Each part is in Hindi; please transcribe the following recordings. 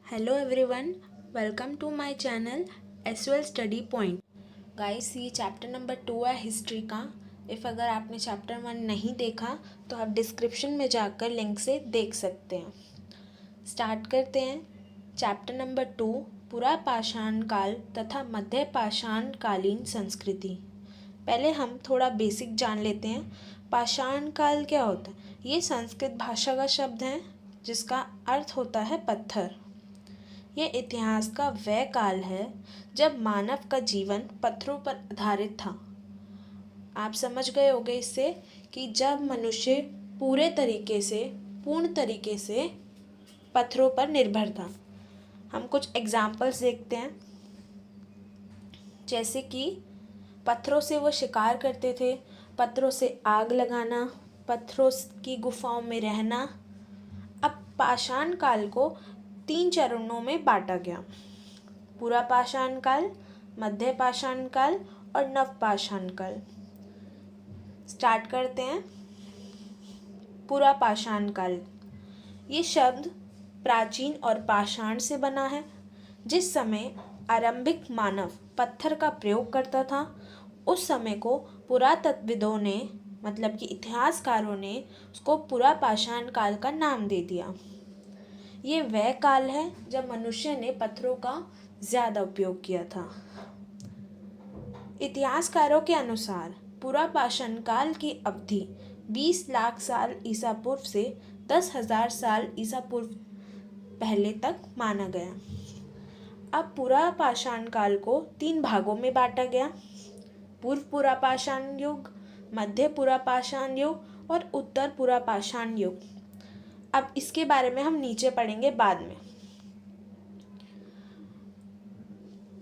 Hello everyone, welcome to my channel एसवेल स्टडी पॉइंट। गाइस, ये चैप्टर नंबर 2 है हिस्ट्री का। अगर आपने चैप्टर 1 नहीं देखा तो आप डिस्क्रिप्शन में जाकर लिंक से देख सकते हैं। स्टार्ट करते हैं। चैप्टर नंबर 2, पुरापाषाण काल तथा मध्य पाषाण कालीन संस्कृति। पहले हम थोड़ा बेसिक जान लेते हैं। पाषाण काल क्या होता है? ये संस्कृत भाषा का शब्द है जिसका अर्थ होता है पत्थर। ये इतिहास का वह काल है जब मानव का जीवन पत्थरों पर आधारित था। आप समझ गए होंगे इससे कि जब मनुष्य पूर्ण तरीके से पत्थरों पर निर्भर था। हम कुछ एग्जाम्पल्स देखते हैं, जैसे कि पत्थरों से वो शिकार करते थे, पत्थरों से आग लगाना, पत्थरों की गुफाओं में रहना। अब पाषाण काल को 3 चरणों में बांटा गया: पुरापाषाण काल, मध्य पाषाण काल और नवपाषाण काल। स्टार्ट करते हैं। पुरापाषाण काल, ये शब्द प्राचीन और पाषाण से बना है। जिस समय आरंभिक मानव पत्थर का प्रयोग करता था, उस समय को पुरातत्वविदों ने मतलब कि इतिहासकारों ने उसको पुरापाषाण काल का नाम दे दिया। ये वह काल है जब मनुष्य ने पत्थरों का ज़्यादा उपयोग किया था। इतिहासकारों के अनुसार पुरापाषाण काल की अवधि 20 लाख साल ईसा पूर्व से 10,000 साल ईसा पूर्व पहले तक माना गया। अब पुरापाषाण काल को 3 भागों में बांटा गया: पूर्व पुरापाषाण युग, मध्य पुरापाषाण युग और उत्तर पुरापाषाण युग। अब इसके बारे में हम नीचे पढ़ेंगे बाद में।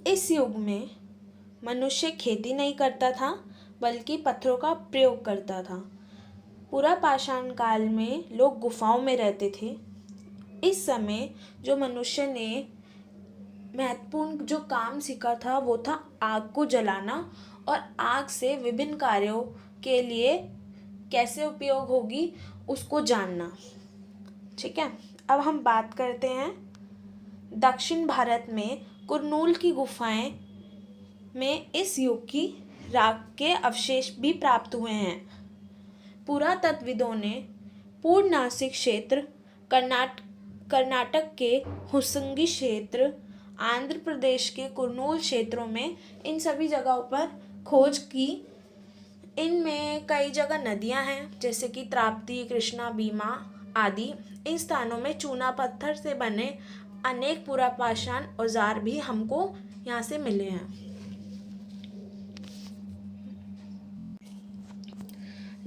इस युग में मनुष्य खेती नहीं करता था बल्कि पत्थरों का प्रयोग करता था। पुरापाषाण काल में लोग गुफाओं में रहते थे। इस समय जो मनुष्य ने महत्वपूर्ण जो काम सीखा था वो था आग को जलाना और आग से विभिन्न कार्यों के लिए कैसे उपयोग होगी उसको जानना। ठीक है, अब हम बात करते हैं दक्षिण भारत में कुरनूल की गुफाएं में इस युग की राख के अवशेष भी प्राप्त हुए हैं। पुरातत्वविदों ने पूर्व नासिक क्षेत्र, कर्नाटक के हुसंगी क्षेत्र, आंध्र प्रदेश के कुरनूल क्षेत्रों में इन सभी जगहों पर खोज की। इनमें कई जगह नदियां हैं, जैसे कि ताप्ती, कृष्णा, भीमा आदि। इन स्थानों में चूना पत्थर से बने अनेक पुरापाषाण औजार भी हमको यहाँ से मिले हैं।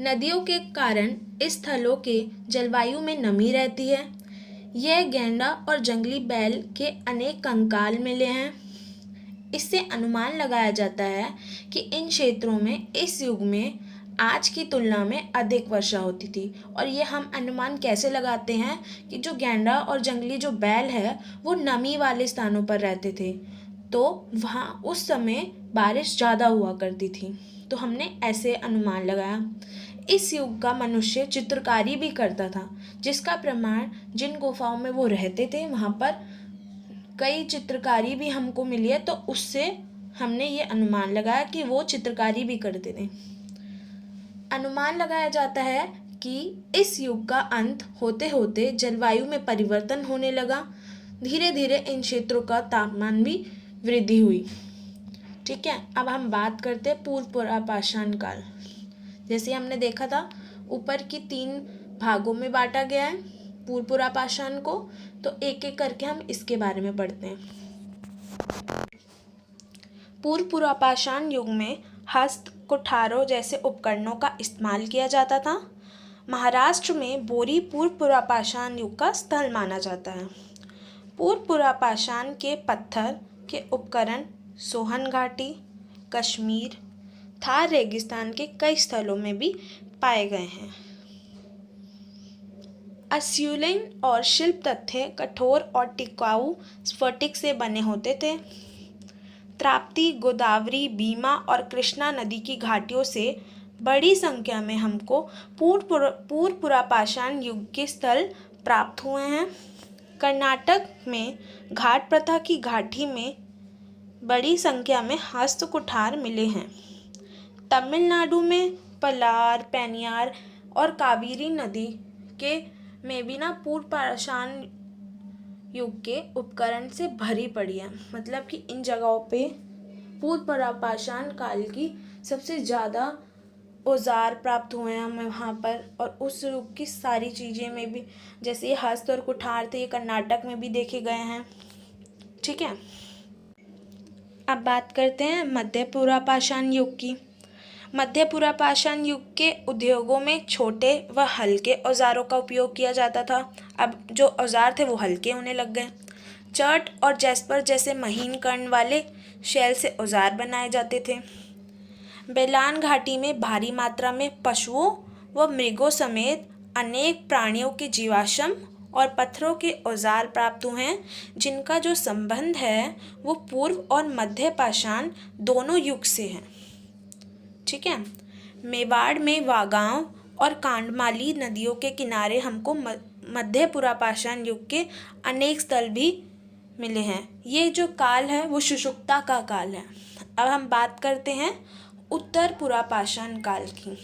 नदियों के कारण इस स्थलों के जलवायु में नमी रहती है। यह गैंडा और जंगली बैल के अनेक कंकाल मिले हैं। इससे अनुमान लगाया जाता है कि इन क्षेत्रों में इस युग में आज की तुलना में अधिक वर्षा होती थी। और ये हम अनुमान कैसे लगाते हैं कि जो गैंडा और जंगली जो बैल है वो नमी वाले स्थानों पर रहते थे, तो वहाँ उस समय बारिश ज़्यादा हुआ करती थी। तो हमने ऐसे अनुमान लगाया। इस युग का मनुष्य चित्रकारी भी करता था, जिसका प्रमाण जिन गुफाओं में वो रहते थे वहाँ पर कई चित्रकारी भी हमको मिली है। तो उससे हमने ये अनुमान लगाया कि वो चित्रकारी भी करते थे। अनुमान लगाया जाता है कि इस युग का अंत होते होते जलवायु में परिवर्तन होने लगा। धीरे धीरे इन क्षेत्रों का तापमान भी वृद्धि हुई। ठीक है, अब हम बात करते हैं पूर्व पुरापाषाण काल। जैसे हमने देखा था, ऊपर की 3 भागों में बांटा गया है पूर्व पुरापाषाण को। तो एक एक करके हम इसके बारे में पढ़ते हैं। पूर्व पुरापाषाण युग में हस्त, कुठारों जैसे उपकरणों का इस्तेमाल किया जाता था। महाराष्ट्र में बोरी पूर्व पुरापाषाण युग का स्थल माना जाता है। पूर्व पुरापाषाण के पत्थर के उपकरण सोहन घाटी, कश्मीर, थार रेगिस्तान के कई स्थलों में भी पाए गए हैं। अश्यूलिन और शिल्प तत्व कठोर और टिकाऊ स्फटिक से बने होते थे। ताप्ती, गोदावरी, भीमा और कृष्णा नदी की घाटियों से बड़ी संख्या में हमको पूर्व पुरापाषाण युग के स्थल प्राप्त हुए हैं। कर्नाटक में घाट प्रथा की घाटी में बड़ी संख्या में हस्त कुठार मिले हैं। तमिलनाडु में पलार, पेनियार और कावेरी नदी के में भी ना पूर्व पाषाण युग के उपकरण से भरी पड़ी है। मतलब कि इन जगहों पे पूर्व पाषाण काल की सबसे ज़्यादा औजार प्राप्त हुए हैं हमें वहाँ पर। और उस युग की सारी चीज़ें में भी, जैसे ये हस्त और कुठार थे, ये कर्नाटक में भी देखे गए हैं। ठीक है, अब बात करते हैं मध्य पूर्व पाषाण युग की। मध्य पूर्व पाषाण युग के उद्योगों में छोटे व हल्के औजारों का उपयोग किया जाता था। अब जो औजार थे वो हल्के होने लग गए। चर्ट और जैस्पर जैसे महीन कर्ण वाले शैल से औजार बनाए जाते थे। बेलान घाटी में भारी मात्रा में पशुओं व मृगों समेत अनेक प्राणियों के जीवाश्म और पत्थरों के औजार प्राप्त हुए हैं, जिनका जो संबंध है वो पूर्व और मध्य पाषाण दोनों युग से है। ठीक है, मेवाड़ में वागांव और कांडमाली नदियों के किनारे हमको मध्य पूर्व पाषाण युग के अनेक स्थल भी मिले हैं। ये जो काल है वो सुषुप्ता का काल है। अब हम बात करते हैं उत्तर पूर्व पाषाण काल की।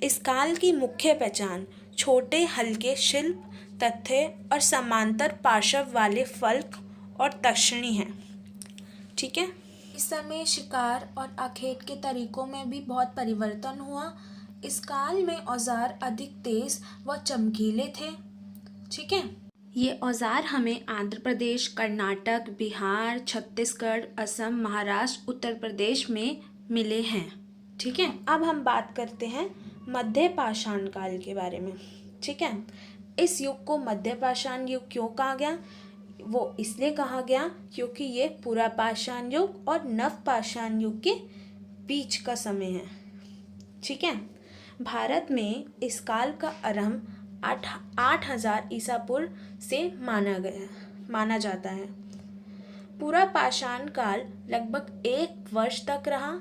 इस काल की मुख्य पहचान छोटे हल्के शिल्प तथ्य और समांतर पार्श्व वाले फलक और तक्षणी हैं। ठीक है, इस समय शिकार और आखेट के तरीकों में भी बहुत परिवर्तन हुआ। इस काल में औजार अधिक तेज व चमकीले थे। ठीक है, ये औजार हमें आंध्र प्रदेश, कर्नाटक, बिहार, छत्तीसगढ़, असम, महाराष्ट्र, उत्तर प्रदेश में मिले हैं। ठीक है, अब हम बात करते हैं मध्य पाषाण काल के बारे में। ठीक है, इस युग को मध्य पाषाण युग क्यों कहा गया? वो इसलिए कहा गया क्योंकि ये पूर्व पाषाण युग और नव पाषाण युग के बीच का समय है। ठीक है, भारत में इस काल का आरंभ 8000 ईसा पूर्व से माना जाता है। पूरा पाषाण काल लगभग 1 वर्ष तक रहा।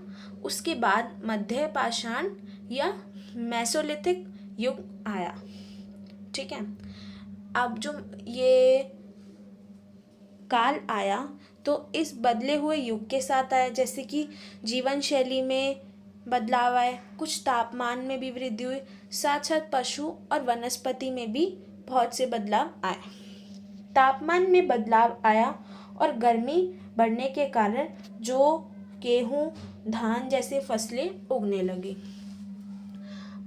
उसके बाद मध्य पाषाण या मेसोलिथिक युग आया। ठीक है, अब जो ये काल आया तो इस बदले हुए युग के साथ आया, जैसे कि जीवन शैली में बदलाव आए, कुछ तापमान में भी वृद्धि हुई, साथ साथ पशु और वनस्पति में भी बहुत से बदलाव आए। तापमान में बदलाव आया और गर्मी बढ़ने के कारण जो गेहूँ, धान जैसे फसलें उगने लगी।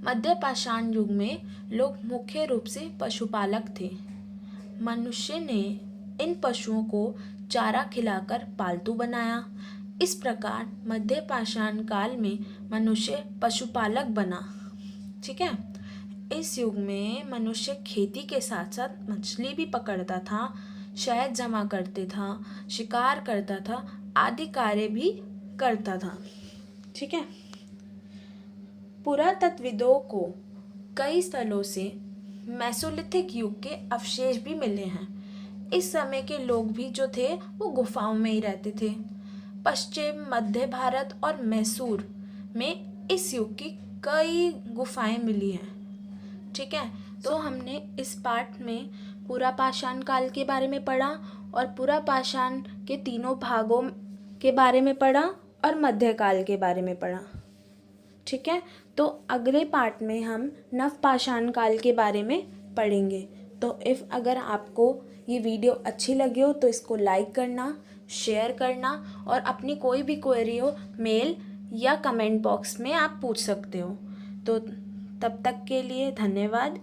मध्य पाषाण युग में लोग मुख्य रूप से पशुपालक थे। मनुष्य ने इन पशुओं को चारा खिलाकर पालतू बनाया। इस प्रकार मध्य पाषाण काल में मनुष्य पशुपालक बना। ठीक है, इस युग में मनुष्य खेती के साथ साथ मछली भी पकड़ता था, शहद जमा करते था, शिकार करता था, आदि कार्य भी करता था। ठीक है, पुरातत्वविदों को कई स्थलों से मेसोलिथिक युग के अवशेष भी मिले हैं। इस समय के लोग भी जो थे वो गुफाओं में ही रहते थे। पश्चिम मध्य भारत और मैसूर में इस युग की कई गुफाएं मिली हैं। ठीक है, तो हमने इस पाठ में पूरा पाषाण काल के बारे में पढ़ा और पूरा पाषाण के तीनों भागों के बारे में पढ़ा और मध्यकाल के बारे में पढ़ा। ठीक है, तो अगले पार्ट में हम नव पाषाण काल के बारे में पढ़ेंगे। तो अगर आपको ये वीडियो अच्छी लगी हो तो इसको लाइक करना, शेयर करना और अपनी कोई भी क्वेरी हो मेल या कमेंट बॉक्स में आप पूछ सकते हो। तो तब तक के लिए धन्यवाद।